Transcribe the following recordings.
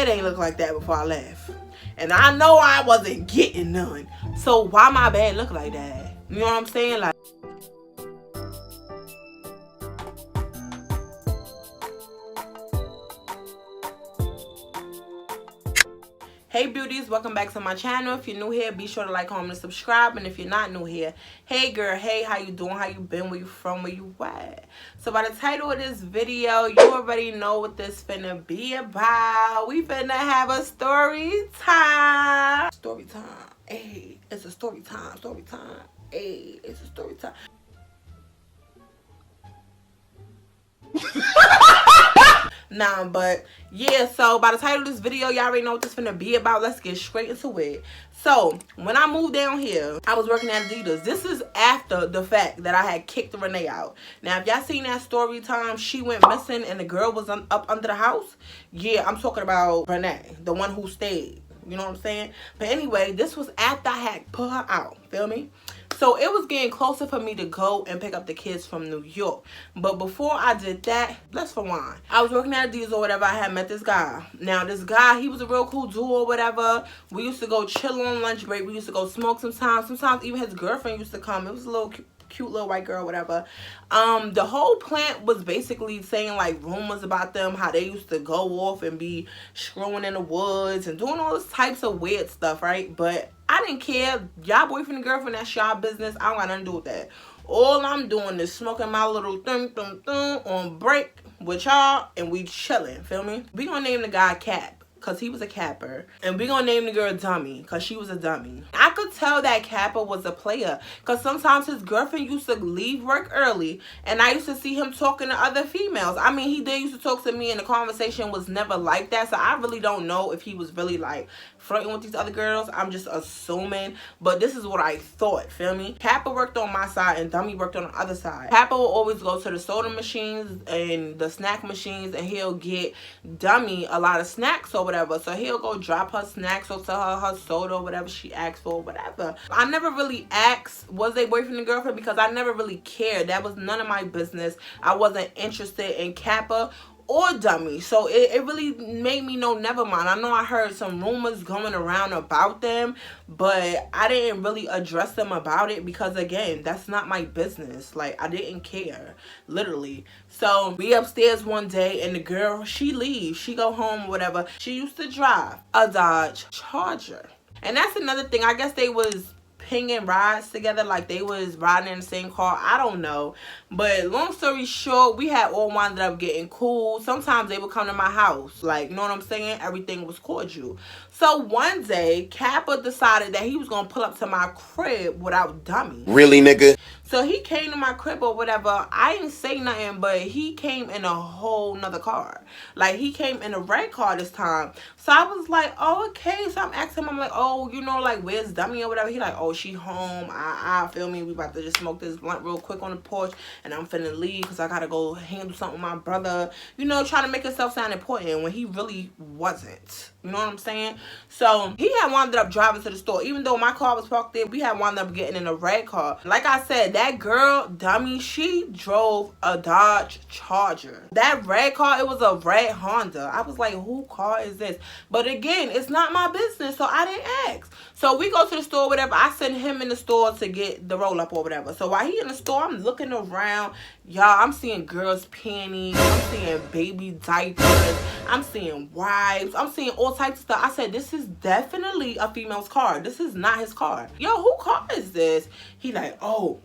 bed ain't look like that before I left. And I know I wasn't getting none. So why my bed look like that? You know what I'm saying? Like, hey beauties, welcome back to my channel. If you're new here, be sure to like, comment, and subscribe. And if you're not new here, hey girl, hey, how you doing? How you been? Where you from? Where you at? So by the title of this video, you already know what this finna be about. We finna have a story time. Story time. Hey, it's a story time. Story time. Hey, it's a story time. Nah, but yeah, so by the title of this video, y'all already know what this finna be about. Let's get straight into it. So when I moved down here, I was working at Adidas. This is after the fact that I had kicked Renee out. Now, if y'all seen that story time, she went missing and the girl was up under the house. Yeah, I'm talking about Renee, the one who stayed. You know what I'm saying? But anyway, this was after I had put her out. Feel me? So it was getting closer for me to go and pick up the kids from New York. But before I did that, let's rewind. I was working at Adidas or whatever. I had met this guy. Now this guy, he was a real cool dude or whatever. We used to go chill on lunch break. We used to go smoke sometimes. Sometimes even his girlfriend used to come. It was a little cute little white girl, whatever. The whole plant was basically saying like rumors about them, how they used to go off and be screwing in the woods and doing all this types of weird stuff, right? But I didn't care. Y'all boyfriend and girlfriend, that's y'all business. I don't got nothing to do with that. All I'm doing is smoking my little on break with y'all and we chilling, feel me? We gonna name the guy Cap, because he was a capper. And we gonna name the girl Dummy, because she was a dummy. I could tell that Capper was a player, because sometimes his girlfriend used to leave work early, and I used to see him talking to other females. I mean, he did used to talk to me, and the conversation was never like that, so I really don't know if he was really, like, flirting with these other girls. I'm just assuming, but this is what I thought, feel me? Capper worked on my side, and Dummy worked on the other side. Capper will always go to the soda machines and the snack machines, and he'll get Dummy a lot of snacks or whatever. So he'll go drop her snacks or tell her soda or whatever she asked for, whatever. I never really asked, was they boyfriend and girlfriend? Because I never really cared. That was none of my business. I wasn't interested in Kappa or Dummy. So it really made me know, never mind. I know I heard some rumors going around about them, but I didn't really address them about it because, again, that's not my business. Like, I didn't care, literally. So we upstairs one day and the girl, she leaves. She go home or whatever. She used to drive a Dodge Charger. And that's another thing. I guess they was pinging rides together, like they was riding in the same car. I don't know, but long story short, we had all wound up getting cool. Sometimes they would come to my house, like, you know what I'm saying? Everything was cordial. So one day Kappa decided that he was gonna pull up to my crib without Dummy. Really, nigga? So he came to my crib or whatever. I didn't say nothing, but he came in a whole nother car. Like, he came in a red car this time. So I was like, oh, okay. So I'm asking him, I'm like, oh, you know, like, where's Dummy or whatever? He like, oh, she home. I feel me. We about to just smoke this blunt real quick on the porch, and I'm finna leave because I gotta go handle something with my brother. You know, trying to make himself sound important when he really wasn't. You know what I'm saying? So he had wound up driving to the store. Even though my car was parked there, we had wound up getting in a red car. Like I said, that girl, Dummy, she drove a Dodge Charger. That red car, it was a red Honda. I was like, who car is this? But again, it's not my business, so I didn't ask. So we go to the store, whatever. I send him in the store to get the roll-up or whatever. So while he in the store, I'm looking around. Y'all, I'm seeing girls' panties. I'm seeing baby diapers. I'm seeing wipes. I'm seeing all types of stuff. I said, this is definitely a female's car. This is not his car. Yo, who car is this? He like, oh,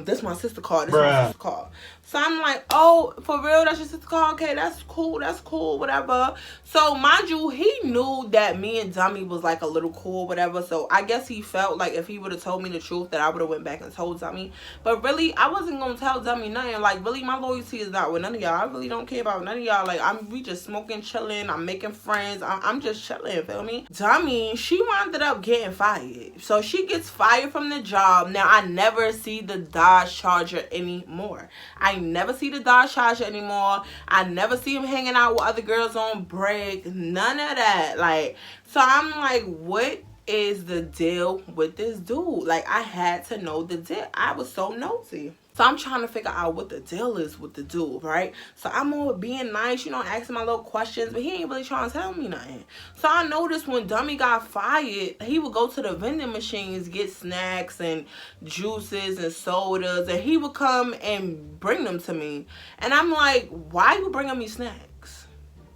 this my sister car. This my sister car. So I'm like, oh, for real? That's your sister car? Okay, that's cool, whatever. So mind you, he knew that me and Dummy was like a little cool, whatever. So I guess he felt like if he would have told me the truth, that I would have went back and told Dummy. But really, I wasn't gonna tell Dummy nothing. Like, really, my loyalty is not with none of y'all. I really don't care about none of y'all. Like, we just smoking, chilling. I'm making friends. I'm just chilling, feel me? Dummy, she wound up getting fired. So she gets fired from the job. Now, I never see the Dodge Charger anymore. I never see the Dodge Charger anymore. I never see him hanging out with other girls on break. None of that. Like, so I'm like, what is the deal with this dude? Like, I had to know the deal. I was so nosy. So I'm trying to figure out what the deal is with the dude, right? So I'm all being nice, you know, asking my little questions, but he ain't really trying to tell me nothing. So I noticed when Dummy got fired, he would go to the vending machines, get snacks and juices and sodas, and he would come and bring them to me. And I'm like, why you bringing me snacks?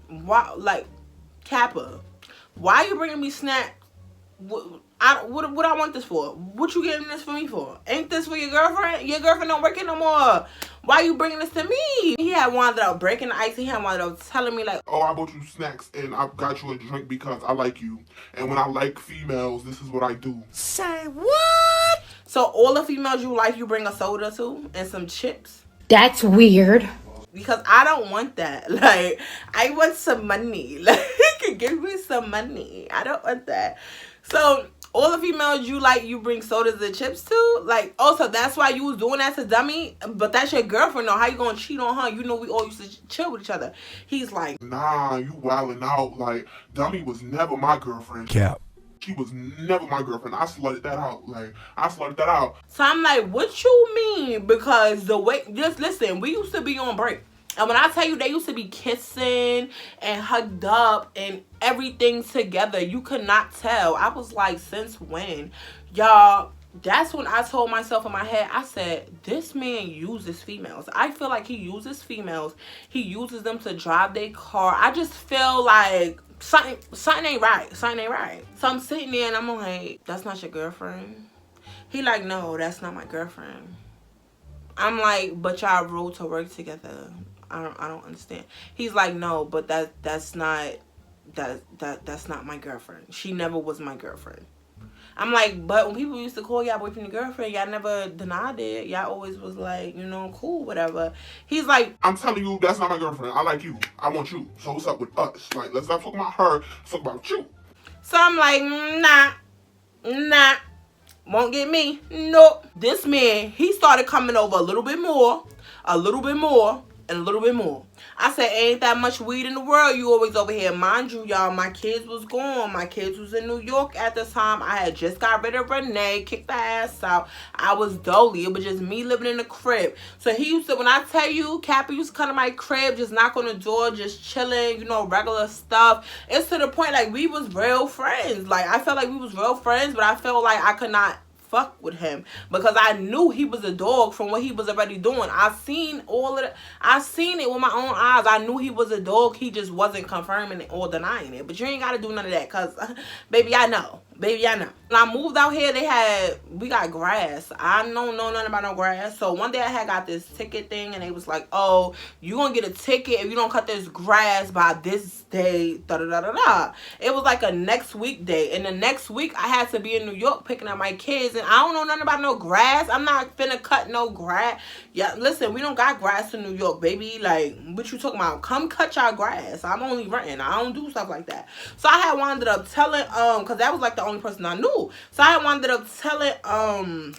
Why, like, Kappa, why you bringing me snacks? What I want this for? What you getting this for me for? Ain't this for your girlfriend? Your girlfriend don't work it no more. Why you bringing this to me? He had wound up breaking the ice. He had wound up telling me like, oh, I bought you snacks and I got you a drink because I like you. And when I like females, this is what I do. Say what? So all the females you like, you bring a soda to and some chips? That's weird. Because I don't want that. Like, I want some money. Like, he could give me some money. I don't want that. So all the females you like, you bring sodas and chips to? Like, oh, so that's why you was doing that to Dummy? But that's your girlfriend, though. How you gonna cheat on her? You know we all used to chill with each other. He's like, nah, you wildin' out. Like, Dummy was never my girlfriend. Cap. She was never my girlfriend. I slutted that out. Like, I slutted that out. So I'm like, what you mean? Because the way, just listen, we used to be on break. And when I tell you they used to be kissing and hugged up and everything together, you could not tell. I was like, since when? Y'all, that's when I told myself in my head, I said, this man uses females. I feel like he uses females. He uses them to drive their car. I just feel like something ain't right. Something ain't right. So I'm sitting there and I'm like, that's not your girlfriend? He like, no, that's not my girlfriend. I'm like, but y'all rode to work together. I don't understand. He's like, no, but that's not my girlfriend. She never was my girlfriend. I'm like, but when people used to call y'all boyfriend and girlfriend, y'all never denied it. Y'all always was like, you know, cool, whatever. He's like, I'm telling you, that's not my girlfriend. I like you. I want you. So what's up with us? Like, let's not talk about her. Let's talk about you. So I'm like, nah. Won't get me. Nope. This man, he started coming over a little bit more, and a little bit more. I said, ain't that much weed in the world. You always over here. Mind you, y'all, my kids was gone. My kids was in New York at the time. I had just got rid of Renee, kicked her ass out. I was dolly. It was just me living in the crib. So he used to, when I tell you, Cappy used to come to my crib, just knock on the door, just chilling, you know, regular stuff. It's to the point, like, we was real friends. Like, I felt like we was real friends, but I felt like I could not fuck with him because I knew he was a dog from what he was already doing. I seen all of it. I seen it with my own eyes. I knew he was a dog. He just wasn't confirming it or denying it. But you ain't got to do none of that because, baby, I know. Baby, I know. When I moved out here, we got grass. I don't know nothing about no grass. So one day I had got this ticket thing and they was like, oh, you gonna get a ticket if you don't cut this grass by this day, da-da-da-da-da. It was like a next week day. And the next week I had to be in New York picking up my kids and I don't know nothing about no grass. I'm not finna cut no grass. Yeah, listen, we don't got grass in New York, baby. Like, what you talking about? Come cut your grass. I'm only renting. I don't do stuff like that. So I had wound up telling, because that was like the only person I knew. So I wound up telling,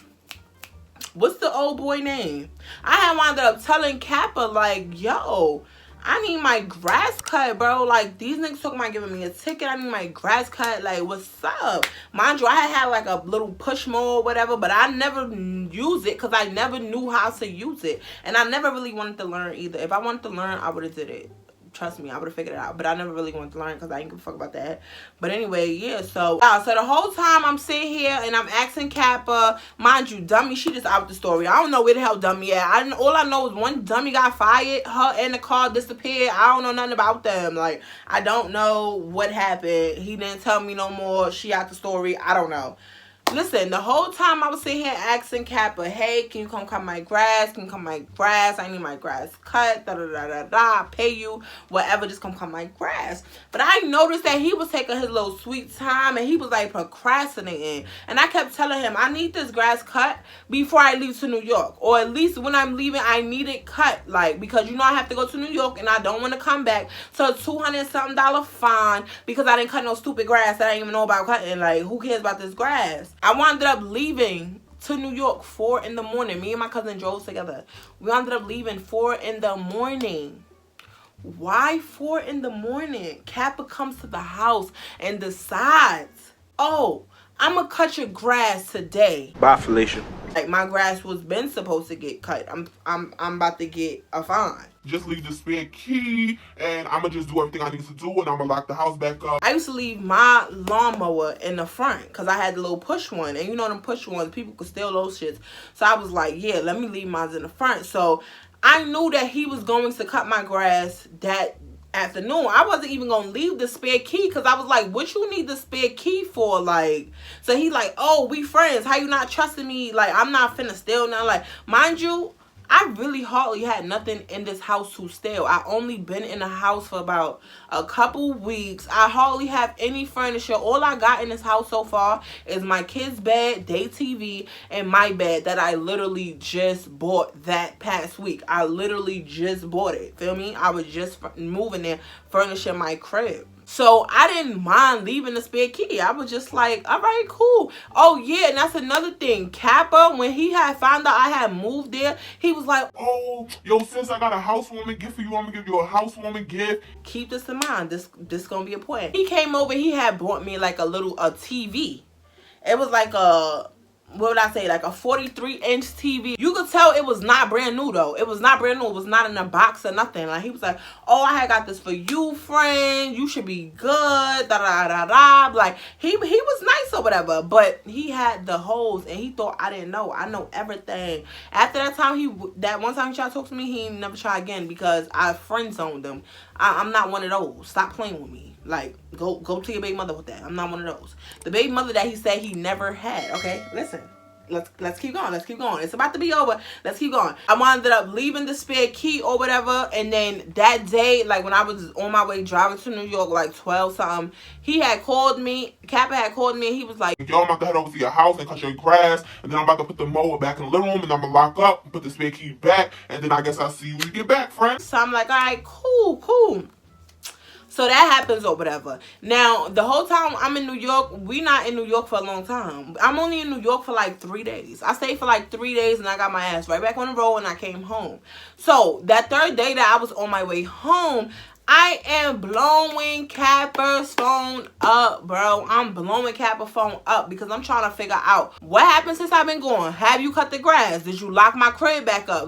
what's the old boy name? I had wound up telling Kappa, like, yo, I need my grass cut, bro. Like, these niggas talking about giving me a ticket. I need my grass cut. Like, what's up? Mind you, I had like a little push mower or whatever, but I never used it because I never knew how to use it. And I never really wanted to learn either. If I wanted to learn, I would have did it. Trust me, I would have figured it out. But I never really wanted to learn because I didn't give a fuck about that. But anyway, yeah. So the whole time I'm sitting here and I'm asking Kappa. Mind you, Dummy, she just out the story. I don't know where the hell Dummy at. All I know is one Dummy got fired. Her and the car disappeared. I don't know nothing about them. Like, I don't know what happened. He didn't tell me no more. She out the story. I don't know. Listen, the whole time I was sitting here asking Kappa, hey, can you come cut my grass? Can you cut my grass? I need my grass cut. Da-da-da-da-da. I'll pay you. Whatever. Just come cut my grass. But I noticed that he was taking his little sweet time and he was like procrastinating. And I kept telling him, I need this grass cut before I leave to New York. Or at least when I'm leaving, I need it cut. Like, because you know I have to go to New York and I don't want to come back to a $200-something fine because I didn't cut no stupid grass that I didn't even know about cutting. Like, who cares about this grass? I wound up leaving to New York 4 in the morning. Me and my cousin drove together. We ended up leaving 4 in the morning. Why 4 in the morning? Kappa comes to the house and decides, oh, I'm gonna cut your grass today. Bye, Felicia. Like, my grass was been supposed to get cut. I'm about to get a fine. Just leave the spare key, and I'm gonna just do everything I need to do, and I'm gonna lock the house back up. I used to leave my lawnmower in the front because I had the little push one. And you know them push ones, people could steal those shits. So I was like, yeah, let me leave mine in the front. So I knew that he was going to cut my grass that afternoon. I wasn't even gonna leave the spare key because I was like, what you need the spare key for? Like, so he like, oh, we friends, how you not trusting me? Like, I'm not finna steal now. Like, mind you, I really hardly had nothing in this house to steal. I only been in the house for about a couple weeks. I hardly have any furniture. All I got in this house so far is my kid's bed, day TV, and my bed that I literally just bought that past week. I literally just bought it. Feel me? I was just moving there, furnishing my crib. So I didn't mind leaving the spare key. I was just like, all right, cool. Oh, yeah, and that's another thing. Kappa, when he had found out I had moved there, he was like, oh, yo, sis, I got a housewarming gift for you. I'm going to give you a housewarming gift. Keep this in mind. This going to be important. He came over. He had brought me like a TV. It was like a... what would I say, like a 43-inch TV. You could tell it was not brand new though. It was not brand new. It was not in a box or nothing. Like, he was like, oh, I had got this for you, friend. You should be good. Da da da da. Like, he was nice or whatever, but he had the holes and he thought I didn't know. I know everything. After that time, that one time he tried to talk to me, he never tried again because I friend zoned him. I'm not one of those. Stop playing with me. Like, go to your baby mother with that. I'm not one of those. The baby mother that he said he never had. Okay, listen. Let's keep going. Let's keep going. It's about to be over. Let's keep going. I ended up leaving the spare key or whatever. And then that day, like when I was on my way driving to New York, like 12 something, he had called me. Kappa had called me and he was like, yo, I'm about to head over to your house and cut your grass. And then I'm about to put the mower back in the living room. And I'm going to lock up and put the spare key back. And then I guess I'll see you when you get back, friend. So I'm like, all right, cool. So that happens or whatever. Now, the whole time I'm in New York, we not in New York for a long time. I'm only in New York for like 3 days. I stayed for like 3 days and I got my ass right back on the road and I came home. So that third day that I was on my way home, I am blowing Kappa's phone up, bro. I'm blowing Kappa's phone up because I'm trying to figure out what happened since I've been gone. Have you cut the grass? Did you lock my crib back up?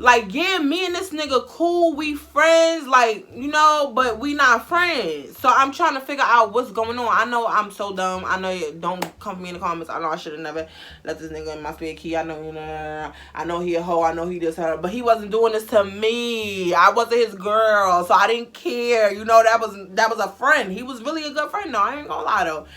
Like, yeah, me and this nigga cool, we friends, like, you know, but we not friends. So I'm trying to figure out what's going on. I know I'm so dumb. I know you don't come for me in the comments. I know I should have never let this nigga in my spare key. I know, you know, I know he a hoe. I know he just her. But he wasn't doing this to me. I wasn't his girl, so I didn't care. You know, that was a friend. He was really a good friend, though. I ain't gonna lie, though.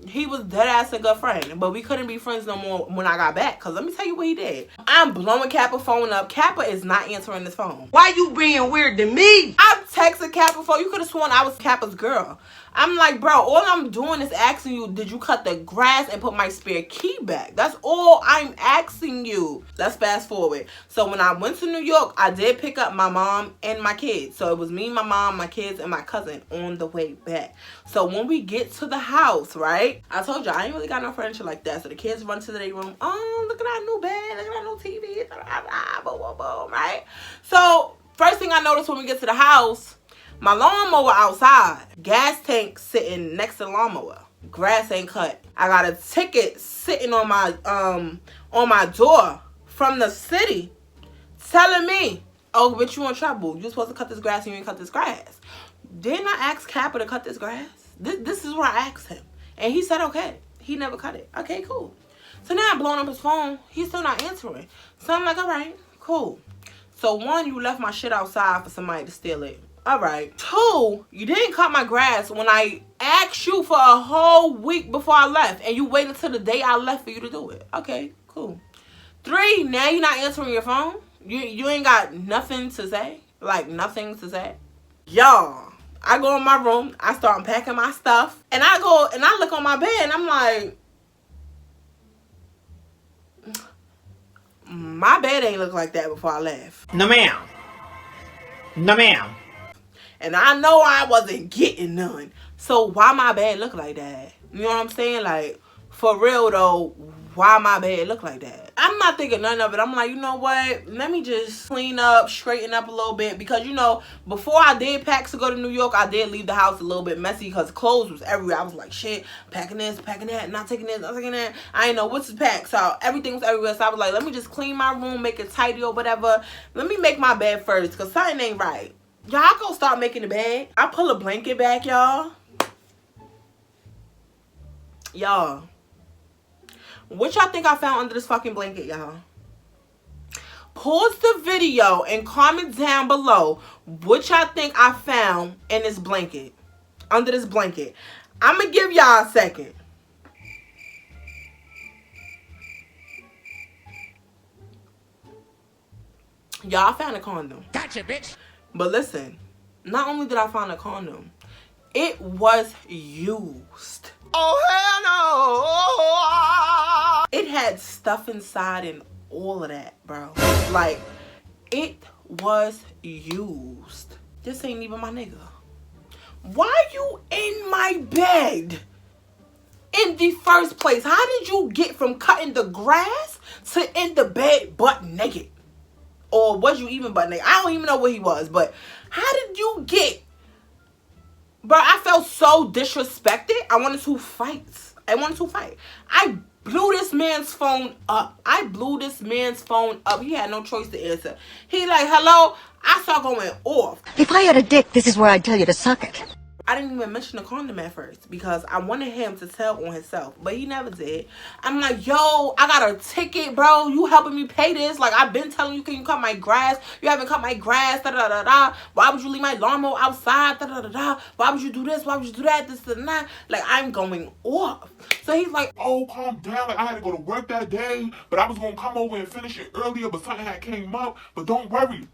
He was dead ass a good friend, but we couldn't be friends no more when I got back. Cause let me tell you what he did. I'm blowing Kappa's phone up. Kappa is not answering this phone. Why you being weird to me? I'm texting Kappa phone. You could have sworn I was Kappa's girl. I'm like, bro, all I'm doing is asking you, did you cut the grass and put my spare key back? That's all I'm asking you. Let's fast forward. So when I went to New York, I did pick up my mom and my kids. So it was me, my mom, my kids, and my cousin on the way back. So when we get to the house, right? I told you, I ain't really got no furniture like that. So the kids run to their room. Oh, look at that new bed. Look at that new TV. Boom, boom, boom, right? So first thing I noticed when we get to the house, my lawnmower outside, gas tank sitting next to the lawnmower, grass ain't cut. I got a ticket sitting on my door from the city telling me, oh, bitch, you in trouble. You supposed to cut this grass and you ain't cut this grass. Didn't I ask Kappa to cut this grass? This is what I asked him. And he said, okay. He never cut it. Okay, cool. So now I'm blowing up his phone. He's still not answering. So I'm like, all right, cool. So one, you left my shit outside for somebody to steal it. All right. 2, you didn't cut my grass when I asked you for a whole week before I left. And you waited until the day I left for you to do it. Okay, cool. 3, now you're not answering your phone. You ain't got nothing to say. Like, nothing to say. Y'all, I go in my room. I start unpacking my stuff. And I go and I look on my bed and I'm like, my bed ain't look like that before I left. No, ma'am. No, ma'am. And I know I wasn't getting none. So why my bed look like that? You know what I'm saying? Like, for real though, why my bed look like that? I'm not thinking none of it. I'm like, you know what? Let me just clean up, straighten up a little bit. Because, you know, before I did pack to go to New York, I did leave the house a little bit messy because clothes was everywhere. I was like, shit, packing this, packing that, not taking this, not taking that. I didn't know what to pack. So everything was everywhere. So I was like, let me just clean my room, make it tidy or whatever. Let me make my bed first because something ain't right. Y'all go start making the bed. I pull a blanket back, y'all. Y'all. What y'all think I found under this fucking blanket, y'all? Pause the video and comment down below what y'all think I found in this blanket. Under this blanket. I'm going to give y'all a second. Y'all found a condom. Gotcha, bitch. But listen, not only did I find a condom, it was used. Oh, hell no. It had stuff inside and all of that, bro. Like, it was used. This ain't even my nigga. Why you in my bed in the first place? How did you get from cutting the grass to in the bed butt naked? Or was you even butt naked? I don't even know what he was, but how did you get? Bro, I felt so disrespected. I wanted to fight. I blew this man's phone up. He had no choice to answer. He like, hello? I start going off. If I had a dick, this is where I'd tell you to suck it. I didn't even mention the condom at first because I wanted him to tell on himself, but he never did. I'm like, yo, I got a ticket, bro. You helping me pay this? Like, I've been telling you, can you cut my grass? You haven't cut my grass, da-da-da-da. Why would you leave my lawnmower outside, da-da-da-da? Why would you do this? Why would you do that? This and that. Like, I'm going off. So he's like, oh, calm down. Like, I had to go to work that day, but I was going to come over and finish it earlier, but something had came up. But don't worry.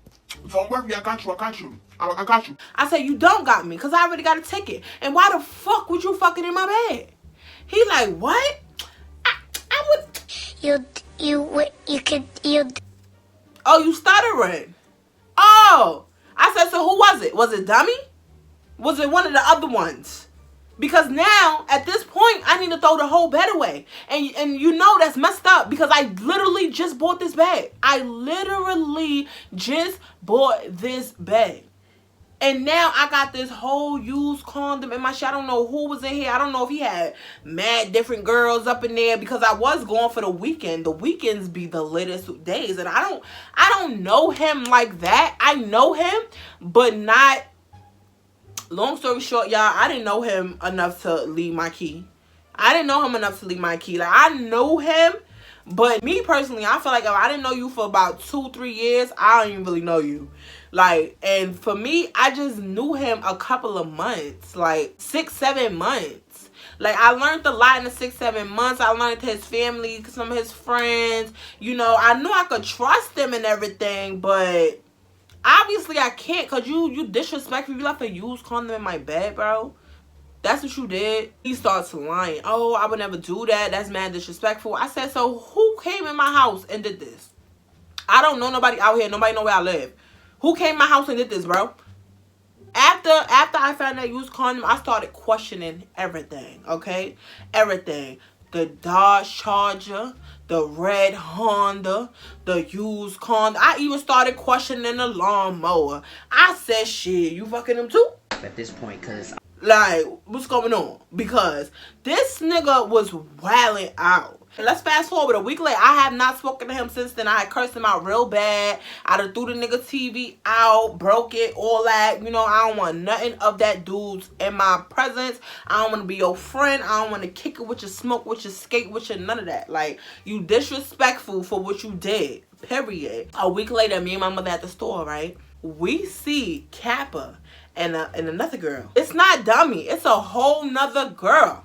Don't worry, I got you. I got you. I said, you don't got me because I already got a ticket. And why the fuck would you fucking in my bed? He like, what? I would. You. Oh, you stuttering. Oh. I said, so who was it? Was it Dummy? Was it one of the other ones? Because now, at this point, I need to throw the whole bed away. And you know that's messed up because I literally just bought this bed. And now I got this whole used condom in my shit. I don't know who was in here. I don't know if he had mad different girls up in there because I was going for the weekend. The weekends be the latest days. And I don't know him like that. I know him, but not. Long story short, y'all, I didn't know him enough to leave my key. Like, I know him, but me personally, I feel like if I didn't know you for about 2-3 years, I don't even really know you. Like, and for me, I just knew him a couple of months, like 6-7 months. Like, I learned a lot in the 6-7 months. I learned his family, some of his friends. You know, I knew I could trust him and everything, but obviously I can't because you disrespectful. You left a used condom in my bed, bro. That's what you did. He starts lying. Oh, I would never do that. That's mad disrespectful. I said, so who came in my house and did this? I don't know nobody out here. Nobody know where I live. Who came in my house and did this, bro? After I found that used condom, I started questioning everything, okay? Everything. The Dodge Charger, the red Honda, the used condom. I even started questioning the lawnmower. I said, shit, you fucking them too? At this point, because like, what's going on? Because this nigga was wilding out. Let's fast forward a week later. I have not spoken to him since then. I had cursed him out real bad. I done threw the nigga TV out, broke it, all that. You know, I don't want nothing of that dude's in my presence. I don't want to be your friend. I don't want to kick it with your smoke, with your skate, with your none of that. Like, you disrespectful for what you did. Period. A week later, me and my mother at the store, right? We see Kappa and another girl. It's not Dummy. It's a whole nother girl.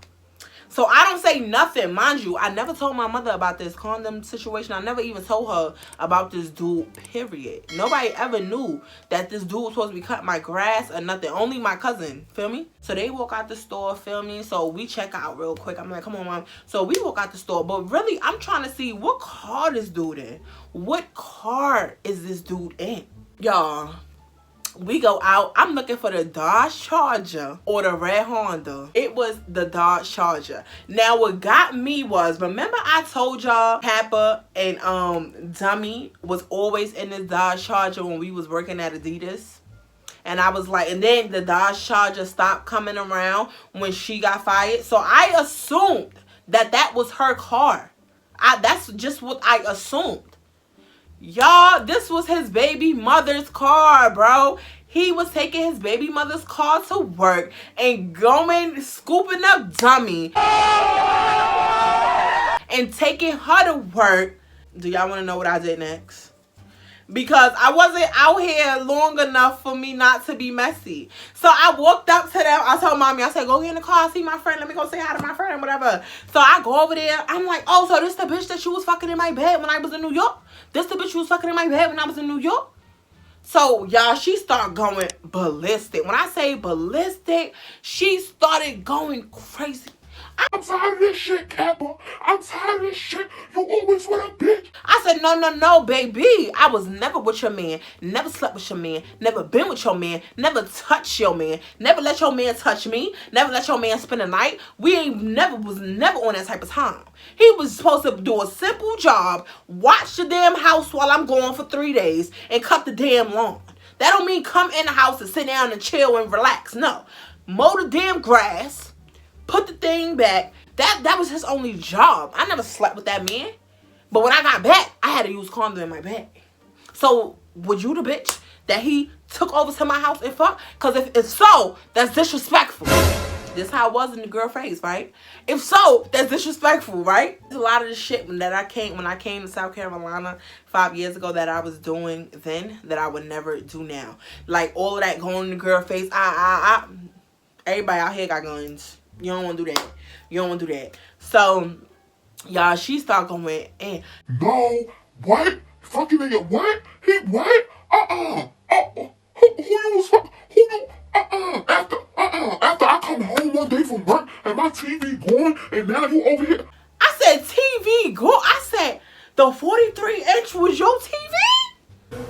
So I don't say nothing. Mind you, I never told my mother about this condom situation. I never even told her about this dude, period. Nobody ever knew that this dude was supposed to be cutting my grass or nothing. Only my cousin, feel me? So they walk out the store, feel me? So we check out real quick. I'm like, come on, Mom. So we walk out the store. But really, I'm trying to see what car this dude in. What car is this dude in? Y'all, We go out. I'm looking for the Dodge Charger or the red Honda. It was the Dodge Charger. Now what got me was, remember I told y'all Kappa and Dummy was always in this Dodge Charger when we was working at Adidas? And I was like, and then the Dodge Charger stopped coming around when she got fired. So I assumed that that was her car. That's just what I assumed. Y'all, this was his baby mother's car, bro. He was taking his baby mother's car to work and going, scooping up Dummy and taking her to work. Do y'all want to know what I did next? Because I wasn't out here long enough for me not to be messy. So I walked up to them. I told mommy, I said, go get in the car, see my friend. Let me go say hi to my friend, whatever. So I go over there. I'm like, oh, so this the bitch that you was fucking in my bed when I was in New York? This the bitch you was fucking in my bed when I was in New York? So, y'all, she started going ballistic. When I say ballistic, she started going crazy. I'm tired of this shit, Kappa. I'm tired of this shit. You always with a bitch. I said, no, baby. I was never with your man. Never slept with your man. Never been with your man. Never touched your man. Never let your man touch me. Never let your man spend a night. We was never on that type of time. He was supposed to do a simple job, watch the damn house while I'm gone for 3 days, and cut the damn lawn. That don't mean come in the house and sit down and chill and relax. No. Mow the damn grass. Put the thing back. That was his only job. I never slept with that man. But when I got back, I had to use condom in my bag. So, was you the bitch that he took over to my house and fuck? Because if so, that's disrespectful. This how it was in the girl phrase, right? If so, that's disrespectful, right? There's a lot of the shit when I came to South Carolina 5 years ago that I was doing then that I would never do now. Like all of that going in the girl face. Everybody out here got guns. You don't want to do that. You don't want to do that. So, y'all, she started going in. No, what? Fucking nigga, what? He what? Who you was fucking? Who you? After I come home one day from work and my TV going, and now you over here. I said TV go. I said the 43-inch was your TV?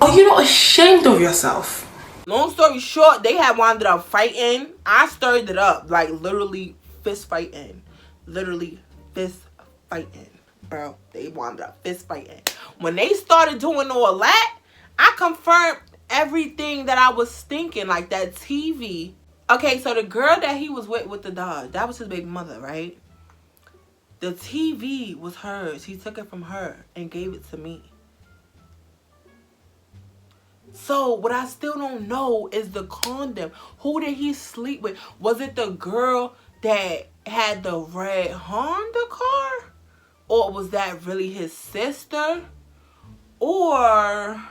Oh, you're not ashamed of yourself. Long story short, they had wound up fighting. I stirred it up, like literally fist fighting. Literally fist fighting, bro. They wound up fist fighting. When they started doing all that, I confirmed everything that I was thinking, like that TV. Okay, so the girl that he was with the dog, that was his big mother, right? The TV was hers. He took it from her and gave it to me. So, what I still don't know is the condom. Who did he sleep with? Was it the girl that had the red Honda car? Or was that really his sister? Or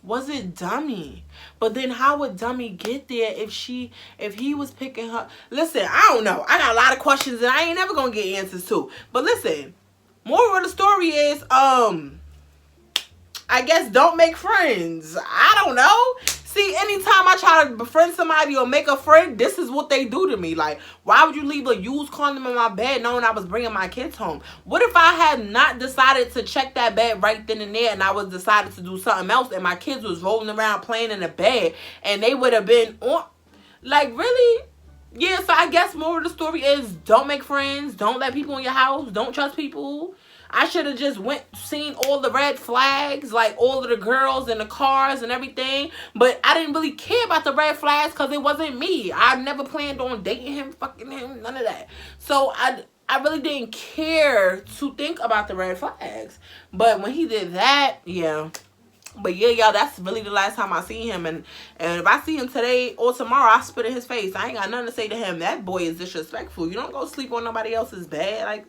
was it Dummy? But then how would Dummy get there if he was picking her? Listen, I don't know. I got a lot of questions and I ain't never gonna get answers to. But listen, moral of the story is, I guess don't make friends. I don't know. See, anytime I try to befriend somebody or make a friend, this is what they do to me. Like, why would you leave a used condom in my bed knowing I was bringing my kids home? What if I had not decided to check that bed right then and there and I was decided to do something else and my kids was rolling around playing in the bed and they would have been on? Like, really? Yeah, so I guess more of the story is don't make friends. Don't let people in your house. Don't trust people. I should have just seen all the red flags, like all of the girls and the cars and everything. But I didn't really care about the red flags because it wasn't me. I never planned on dating him, fucking him, none of that. So I really didn't care to think about the red flags. But when he did that, yeah. But yeah, y'all, that's really the last time I see him. And if I see him today or tomorrow, I spit in his face. I ain't got nothing to say to him. That boy is disrespectful. You don't go sleep on nobody else's bed. Like,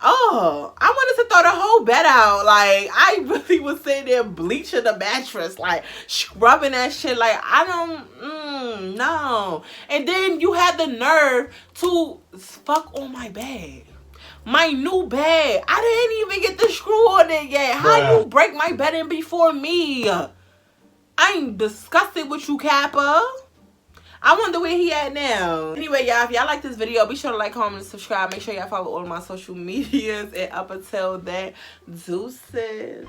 Oh, I wanted to throw the whole bed out. Like, I really was sitting there bleaching the mattress, like, scrubbing that shit. Like, I don't, no. And then you had the nerve to fuck on my bed. My new bed. I didn't even get the screw on it yet. How you break my bed in before me? I'm disgusted with you, Kappa. I wonder where he at now. Anyway, y'all, if y'all like this video, be sure to like, comment, and subscribe. Make sure y'all follow all of my social medias. And up until then, deuces.